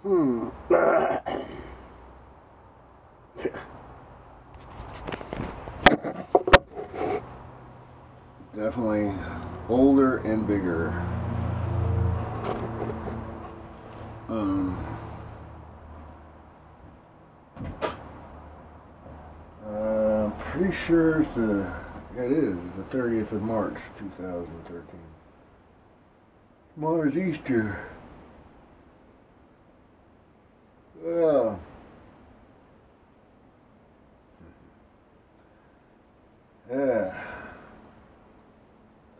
Hmm. Definitely older and bigger. Um, Pretty sure it's yeah, it is the 30th of March, 2013. Tomorrow's Easter. Well, yeah.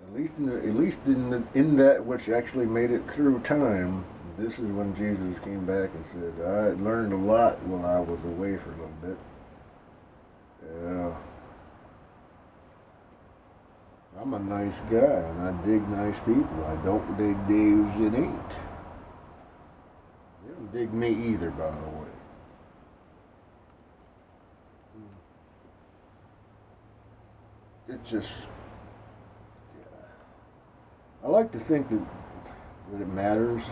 At least in that which actually made it through time, this is when Jesus came back and said, "I learned a lot while I was away for a little bit." Yeah, I'm a nice guy and I dig nice people. I don't dig dudes that ain't. You don't dig me either, by the way. It's just, yeah. I like to think that it matters.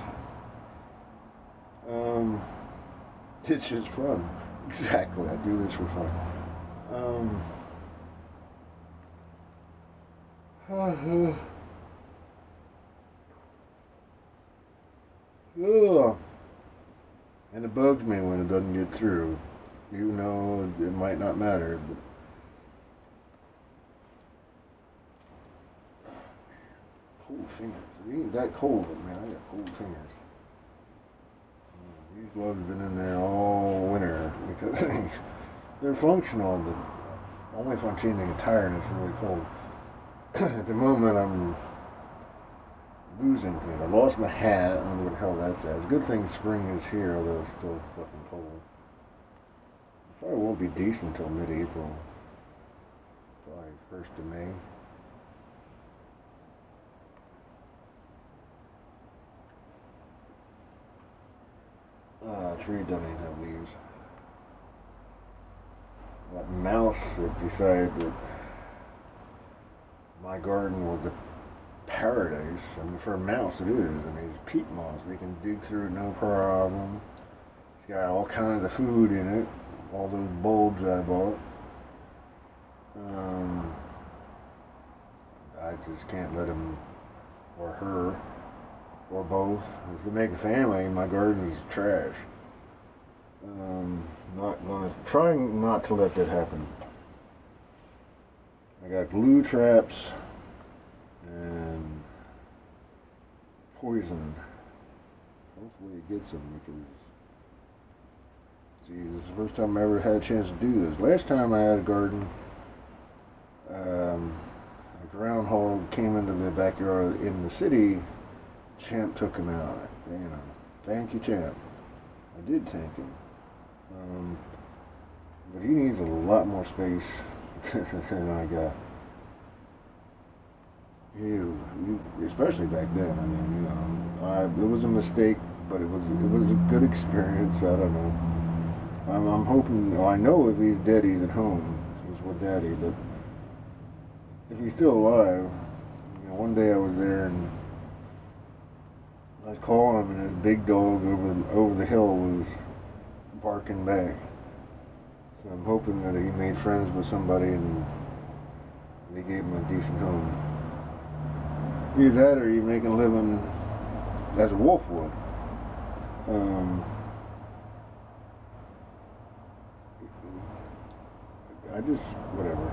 Um, it's just fun. Exactly, I do this for fun. Um, ugh. And it bugs me when it doesn't get through. You know, it might not matter, but cold fingers. It ain't that cold, but man, I got cold fingers. These gloves have been in there all winter because they're functional, but only if I'm changing a tire and it's really cold. At the moment, I'm losing things. I lost my hat. I don't know what the hell that's at. It's a good thing spring is here, although it's still fucking cold. It probably won't be decent until mid-April. Probably 1st of May. Tree doesn't even have leaves. That mouse that decided that my garden was a paradise. I mean, for a mouse, it is. I mean, it's peat moss. They can dig through it no problem. It's got all kinds of food in it. All those bulbs I bought. Um, I just can't let him or her or both. If we make a family, my garden is trash. Not gonna trying not to let that happen. I got glue traps and poison. Hopefully it gets them because, see, this is the first time I ever had a chance to do this. Last time I had a garden, a groundhog came into the backyard in the city. Champ took him out. You know, thank you, Champ. I did thank him. But he needs a lot more space than I got. Especially back then. I mean, you know, it was a mistake, but it was a good experience. I don't know. I'm hoping. Well, I know if he's dead, he's at home. He's with Daddy. But if he's still alive, you know, one day I was there and I was calling him, and his big dog over the hill was barking back. So I'm hoping that he made friends with somebody and they gave him a decent home. Either that or he's making a living as a wolf would. I just, whatever.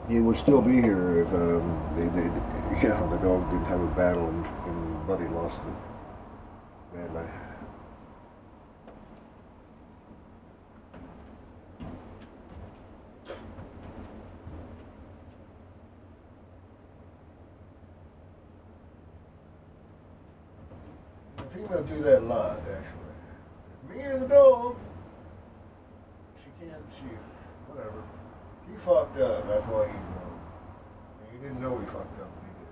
He would still be here if you know, the dog didn't have a battle and Buddy lost it badly. The female do that a lot, actually. Me and the dog, she, whatever. He fucked up, that's why he didn't know he fucked up, but he did.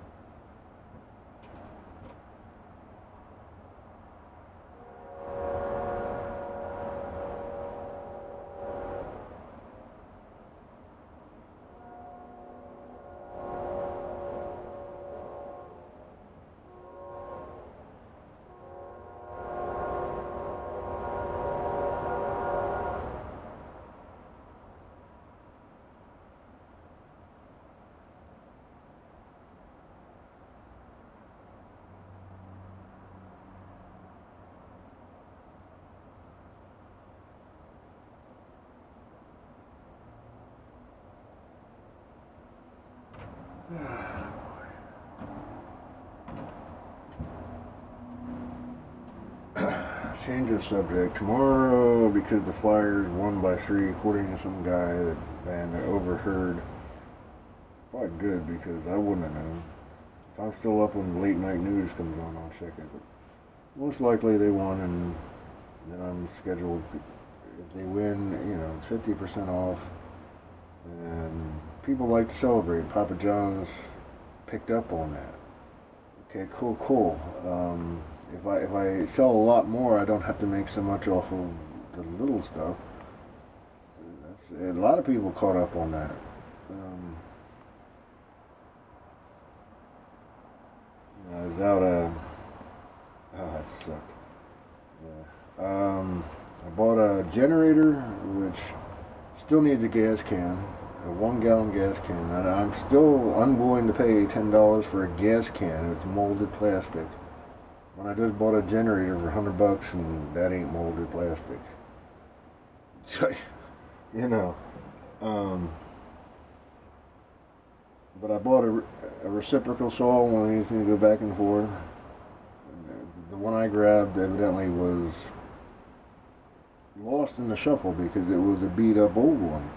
Change of subject. Tomorrow, because the Flyers won by 3, according to some guy that and I overheard. Quite good because I wouldn't have known. If I'm still up when the late night news comes on, I'll check it. But most likely they won, and then I'm scheduled. If they win, it's 50% off, and people like to celebrate. Papa John's picked up on that. Okay, cool. If I sell a lot more, I don't have to make so much off of the little stuff. A lot of people caught up on that. I was out. Oh, that sucked. Yeah. I bought a generator, which still needs a gas can, a 1 gallon gas can, and I'm still unwilling to pay $10 for a gas can. It's molded plastic. When I just bought a generator for $100, and that ain't molded plastic. you know. But I bought a reciprocal saw when I need to go back and forth. The one I grabbed evidently was lost in the shuffle because it was a beat up old one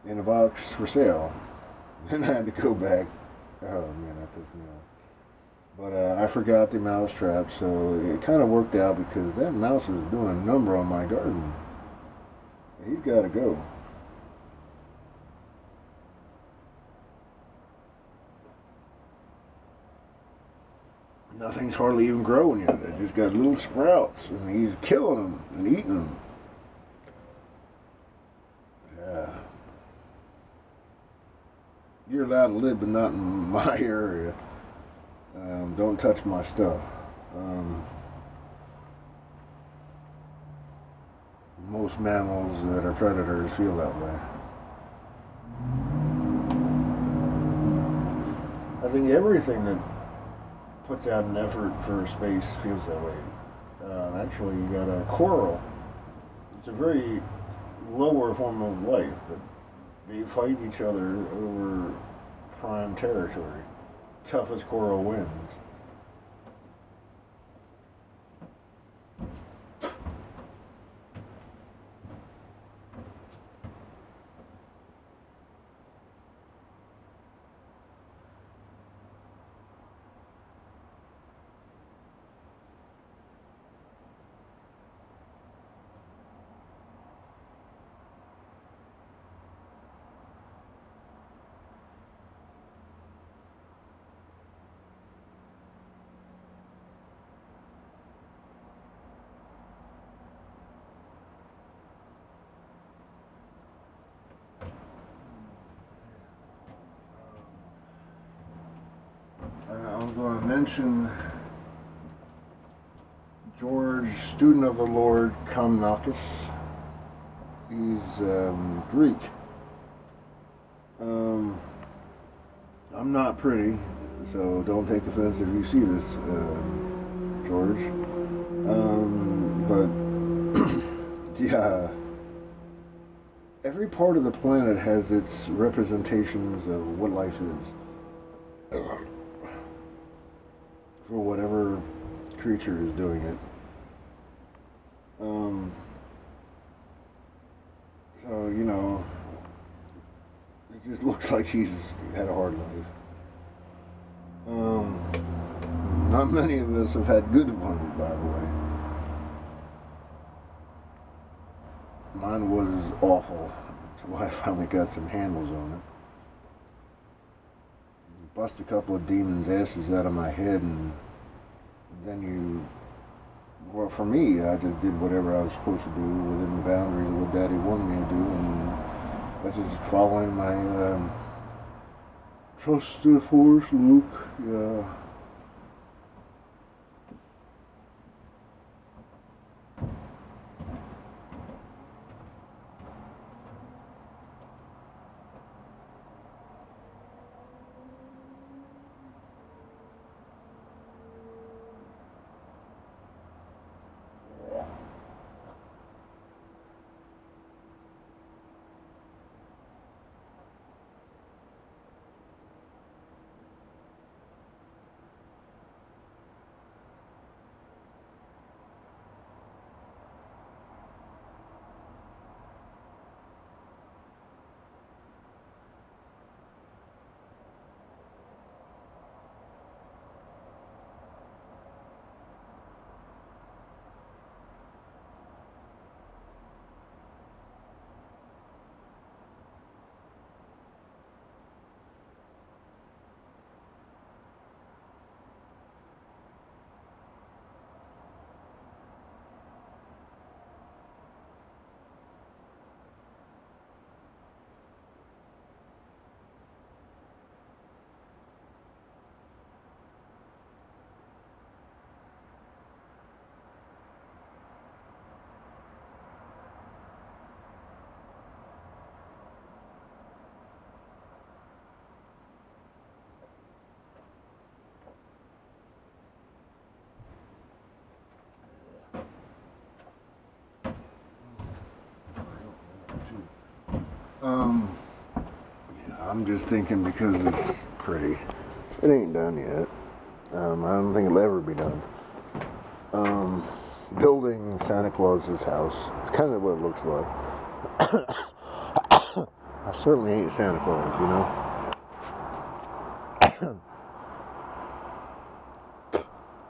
in a box for sale. Then I had to go back. Oh man, that pissed me off. But I forgot the mouse trap, so it kind of worked out because that mouse was doing a number on my garden. He's got to go. Nothing's hardly even growing yet. They just got little sprouts, and he's killing them and eating them. Yeah. You're allowed to live, but not in my area. Don't touch my stuff. Most mammals that are predators feel that way. I think everything that puts out an effort for space feels that way. Actually, you got a coral. It's a very lower form of life, but they fight each other over prime territory. Toughest coral wins. I'm going to mention George, student of the Lord, Kamnakis. He's Greek. I'm not pretty, so don't take offense if you see this, George. But yeah, every part of the planet has its representations of what life is. For whatever creature is doing it. So, it just looks like he's had a hard life. Not many of us have had good ones, by the way. Mine was awful. That's why I finally got some handles on it. Bust a couple of demons' asses out of my head, and then well, for me, I just did whatever I was supposed to do within the boundaries of what Daddy wanted me to do, and that's just following my trust the Force, Luke. Yeah. Yeah, I'm just thinking because it's pretty. It ain't done yet. I don't think it'll ever be done. Building Santa Claus's house. It's kind of what it looks like. I certainly ain't Santa Claus, you know.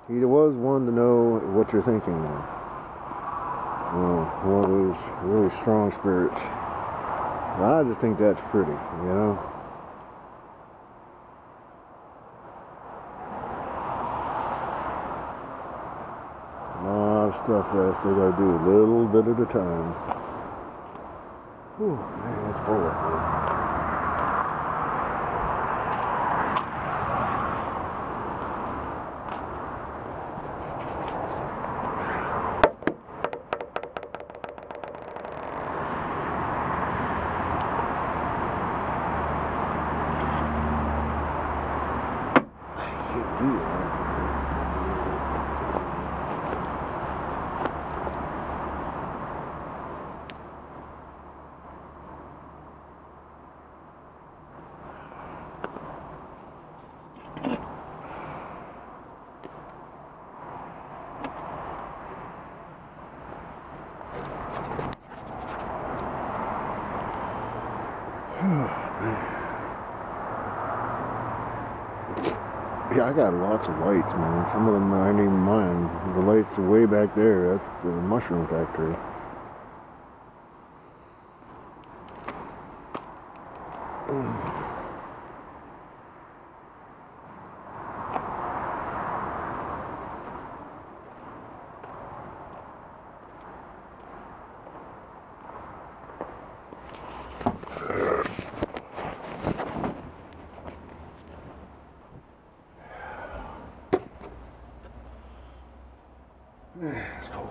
He was one to know what you're thinking now. One of those really strong spirits. I just think that's pretty, you know. A lot of stuff that I still gotta do a little bit at a time. Whew, man, it's cold out here. Yeah, I got lots of lights, man. Some of them aren't even mine. The lights are way back there. That's the mushroom factory. It's cold.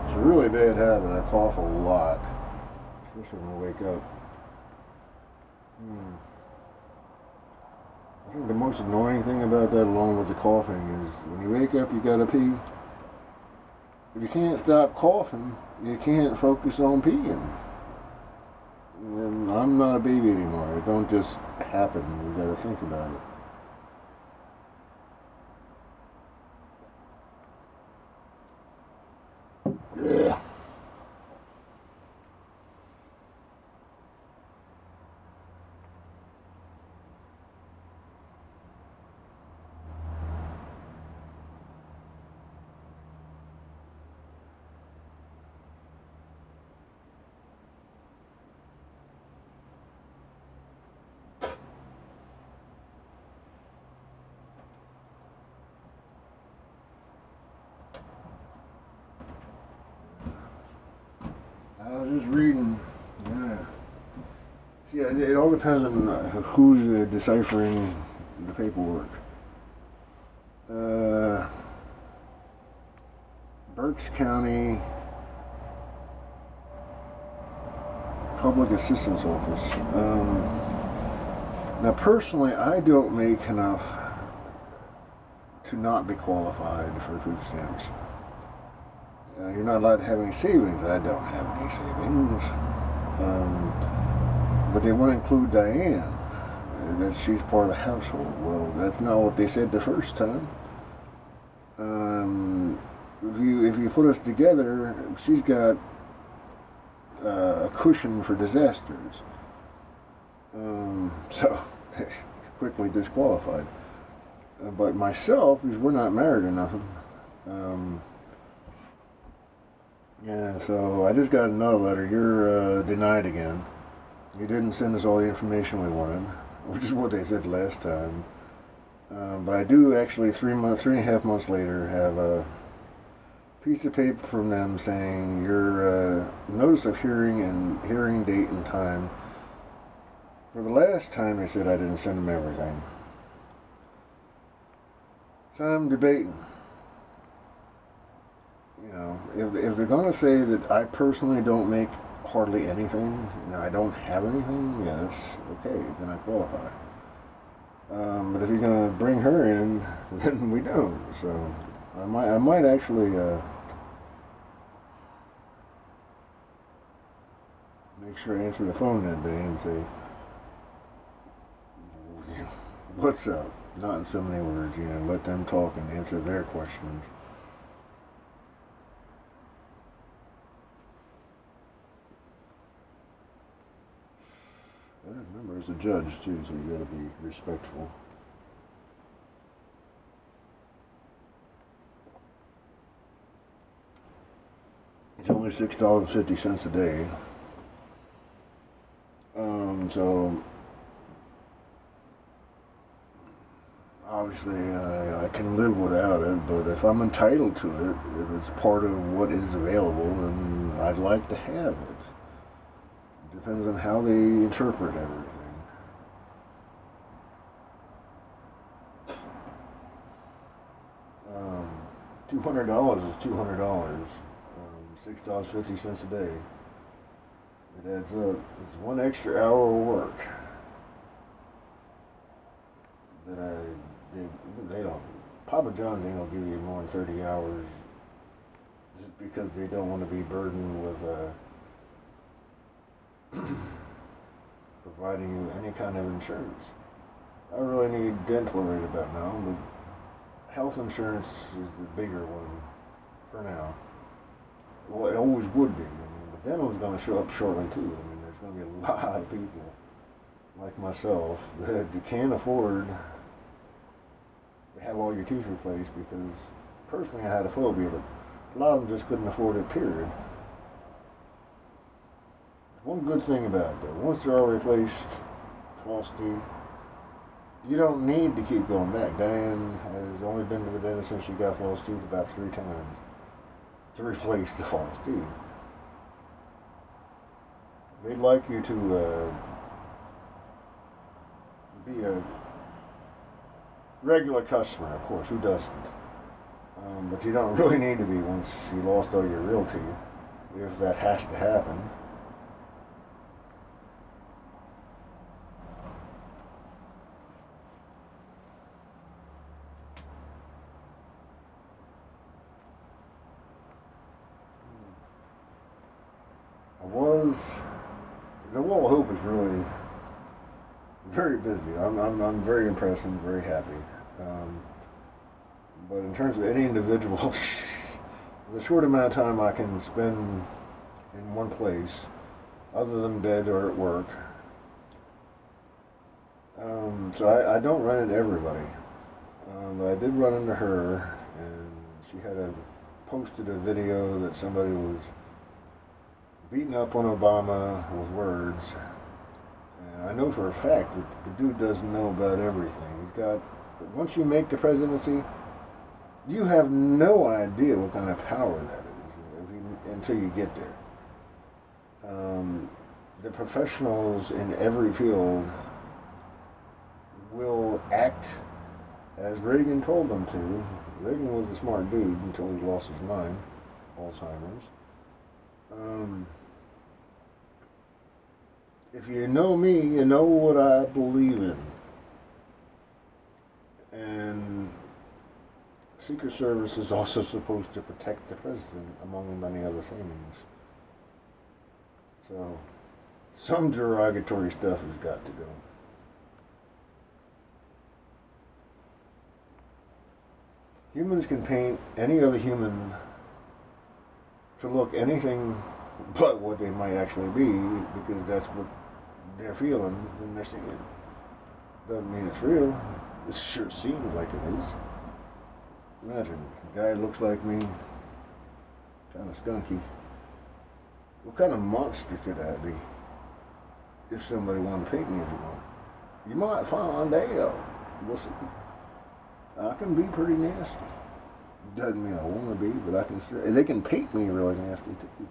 It's a really bad habit. I cough a lot, especially when I wake up. I think the most annoying thing about that, along with the coughing, is when you wake up, you gotta pee. If you can't stop coughing, you can't focus on peeing. And I'm not a baby anymore. It don't just happen. You gotta think about it. Yeah. I was just reading. Yeah. See, it all depends on who's deciphering the paperwork. Berks County Public Assistance Office. Now, personally, I don't make enough to not be qualified for food stamps. You're not allowed to have any savings. I don't have any savings. But they want to include Diane, that she's part of the household. Well, that's not what they said the first time. If you put us together, she's got a cushion for disasters. So, quickly disqualified. But myself, because we're not married or nothing, yeah, so I just got another letter. You're denied again. You didn't send us all the information we wanted, which is what they said last time. But I do actually, 3.5 months later, have a piece of paper from them saying your notice of hearing and hearing date and time. For the last time, they said I didn't send them everything. So I'm debating. You know, if they're gonna say that I personally don't make hardly anything, I don't have anything, yeah, that's okay. Then I qualify. But if you're gonna bring her in, then we don't. So I might actually make sure I answer the phone that day and say, "What's up?" Not in so many words, let them talk and answer their questions. Remember, as a judge too, so you got to be respectful. It's only $6.50 a day. So obviously I can live without it, but if I'm entitled to it, if it's part of what is available, then I'd like to have it. It depends on how they interpret everything. $200 is $200. $6.50 a day. It adds up. It's one extra hour of work that they don't. Papa John's ain't gonna give you more than 30 hours just because they don't want to be burdened with providing you any kind of insurance. I really need dental right about now, but health insurance is the bigger one for now. Well, it always would be. The dental's going to show up shortly too. There's going to be a lot of people like myself that you can't afford to have all your teeth replaced because personally I had a phobia, but a lot of them just couldn't afford it, period. One good thing about it though, once they're all replaced, false teeth, you don't need to keep going back. Diane has only been to the dentist since she got false teeth about 3 times to replace the false teeth. They'd like you to be a regular customer, of course, who doesn't? But you don't really need to be once you lost all your real teeth, if that has to happen. The Wall of Hope is really very busy. I'm very impressed and very happy. But in terms of any individual, the short amount of time I can spend in one place, other than bed or at work, so I don't run into everybody. But I did run into her, and she had posted a video that somebody was beating up on Obama with words. And I know for a fact that the dude doesn't know about everything. Once you make the presidency, you have no idea what kind of power that is until you get there. The professionals in every field will act as Reagan told them to. Reagan was a smart dude until he lost his mind, Alzheimer's. If you know me, you know what I believe in. And Secret Service is also supposed to protect the president, among many other things. So, some derogatory stuff has got to go. Humans can paint any other human to look anything but what they might actually be, because that's what they're feeling when they're seeing it. Doesn't mean it's real. It sure seems like it is. Imagine, a guy looks like me, kind of skunky. What kind of monster could I be if somebody wanted to paint me as one? You might find out. We'll see. I can be pretty nasty. Doesn't mean I want to be, but I can. They can paint me really nasty too.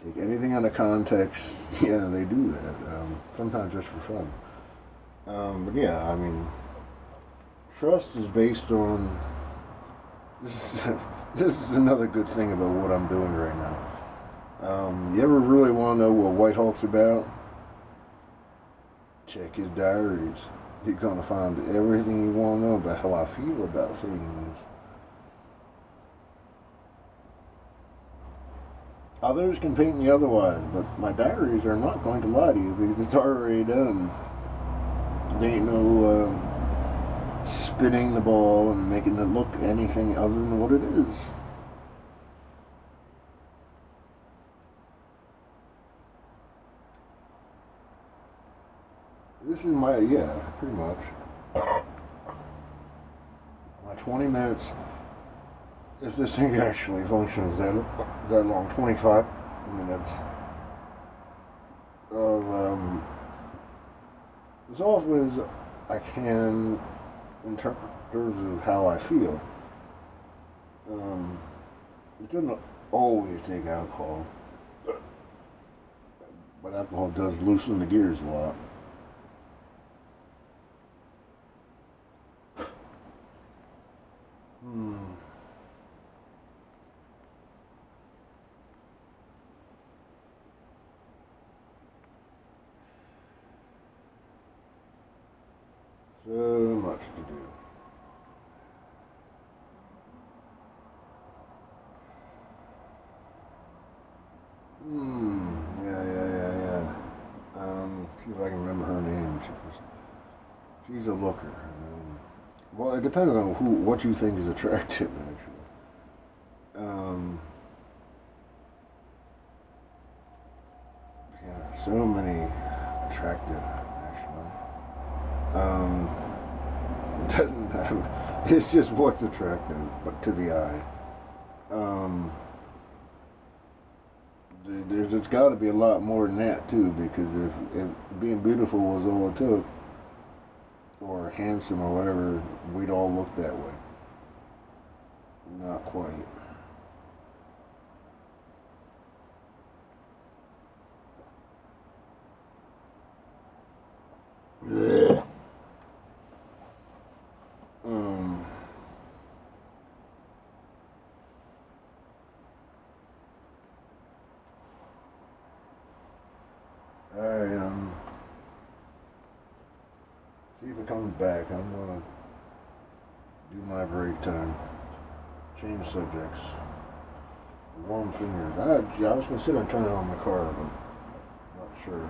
Take anything out of context, yeah, they do that. Sometimes just for fun. But yeah, I mean, trust is based on. This is, this is another good thing about what I'm doing right now. You ever really want to know what White Hawk's about? Check his diaries. You're gonna find everything you want to know about how I feel about things. Others can paint me otherwise, but my diaries are not going to lie to you because it's already done. There ain't no spinning the ball and making it look anything other than what it is. This is my, yeah, pretty much. My 20 minutes, if this thing actually functions that long, 25 minutes of as often as I can interpret in terms of how I feel. It doesn't always take alcohol, but alcohol does loosen the gears a lot. Hmm. So much to do. Yeah. See if I can remember her name. She's a looker. Well, it depends on what you think is attractive, actually. Um, yeah, so many attractive, actually. Um, it doesn't have. It's just what's attractive, but to the eye. Um, there's got to be a lot more than that too, because if being beautiful was all it took, or handsome or whatever, we'd all look that way. Not quite. Blech. Um, I see if it comes back. I'm gonna do my break time. Change subjects. Warm fingers. I was considering turning on my car, but not sure.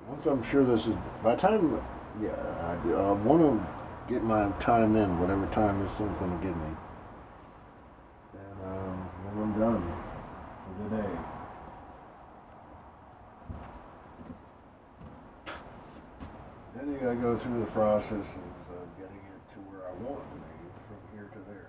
Once I'm sure this is by the time, yeah, I want to get my time in, whatever time this thing's gonna give me, and then I'm done for the day. Then you gotta go through the process of getting it to where I want it to be, from here to there.